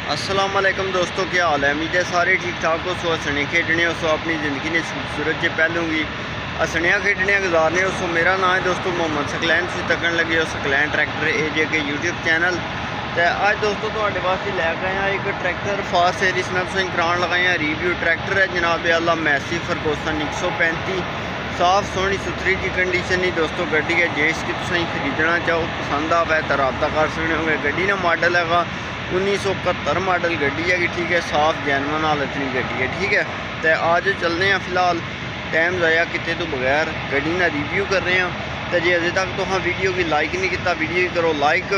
अस्सलाम वालेकुम दोस्तों, क्या हाल है। उम्मीद है सारे ठीक ठाक हो। सो हसने खेडने हो, सो अपनी ज़िंदगी ने खूबसूरत से पहलूँगी हसनिया खेडनिया गुजारने हो। सो मेरा नाम है दोस्तों मोहम्मद सकलैन। तुम तकन लगे हो सकलैन ट्रैक्टर AJ के यूट्यूब चैनल। तो अज दोस्तों तुम्हारे वास्ते लैके आए एक ट्रैक्टर फास्ट सीरीज में तुम कराने लगाए हैं रिव्यू। ट्रैक्टर है जनाब अल्लाह मैसी फरगोसन 135 साफ सोहनी सुथरी जी कंडीशन ही दोस्तों गड्डी है। जिसकी तुम खरीदना चाहो पसंद आवे तो रब्ता कर सकते हो। गड्डी का मॉडल है 1971 मॉडल गड्डी है, ठीक है। साफ जैनवन हालत की गड्डी है, ठीक है। तो आज चलने हैं फिलहाल टाइम ज़ाया कितने तो बगैर गड्डी का रिव्यू कर रहे हैं। तो जे अजे तक तो हाँ वीडियो की लाइक नहीं किया, वीडियो करो लाइक,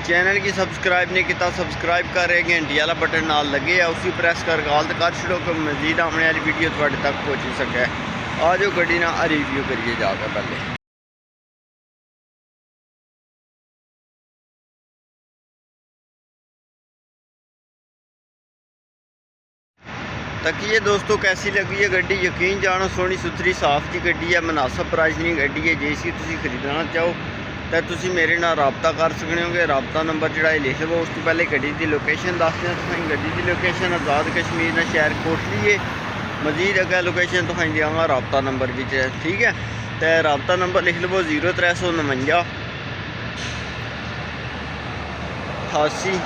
चैनल की सब्सक्राइब नहीं किया सब्सक्राइब कर रहे। घंटी वाला बटन नाल लगे है उसी प्रेस कर गाल कर छड़ो कि मजीद आने वाली वीडियो थोड़े तक पहुँच सके। आ जाओ गड्डी ना रिव्यू करिए जाकर पहले। तकिए दोस्तों कैसी लगी है गड्डी, यकीन जानो सोहनी सुथरी साफ की गड्डी है। मुनासिब प्राइस की गड्डी है। जिसकी तुम खरीदना चाहो तो तुम मेरे नाल रब्ता कर सकते हो। रब्ता नंबर जोड़ा लिख लो। उस तो पहले गड्डी की लोकेशन दसते हैं तुम। गड्डी की लोकेशन आज़ाद कश्मीर शहर कोटली है। मजीद अगर लोकेशन तुम देंगे रब्ता नंबर भी, ठीक है। तो रब्ता नंबर लिख लो 0349 88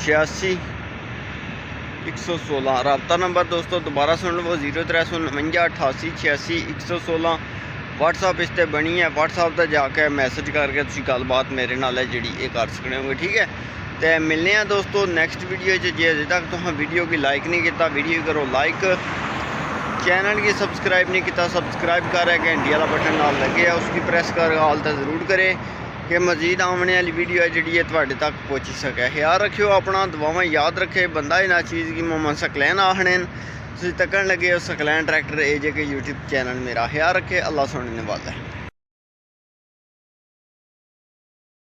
86 116। रब्ता नंबर दोस्तों दोबारा सुन लो 0349 88 86 116। व्हाट्सअप इस पर बनी है। व्हाट्सअप पर जाके मैसेज करके तुम गलबात मेरे नाल जी ये कर सकते हो, ठीक है। तो मिलने हैं दोस्तों नेक्स्ट वीडियो जे अजे तक तो वीडियो की लाइक नहीं किया वीडियो करो लाइक, चैनल की सब्सक्राइब नहीं किया सब्सक्राइब कर। घंटी वाला बटन नाल लगे है उसकी प्रेस कर हाल तो ज़रूर करें कि मजीद आने वाली वीडियो है जी थोड़े तक पहुँची सके। ख्याल रखियो अपना, दुआवां याद रखे। बंदा इन्ह चीज़ की मोहम्मद सकलैन आखने तुम तकन लगे हो सकलैन ट्रैक्टर AJ के यूट्यूब चैनल मेरा। ख्याल रखे। अल्लाह सुनने वाला है।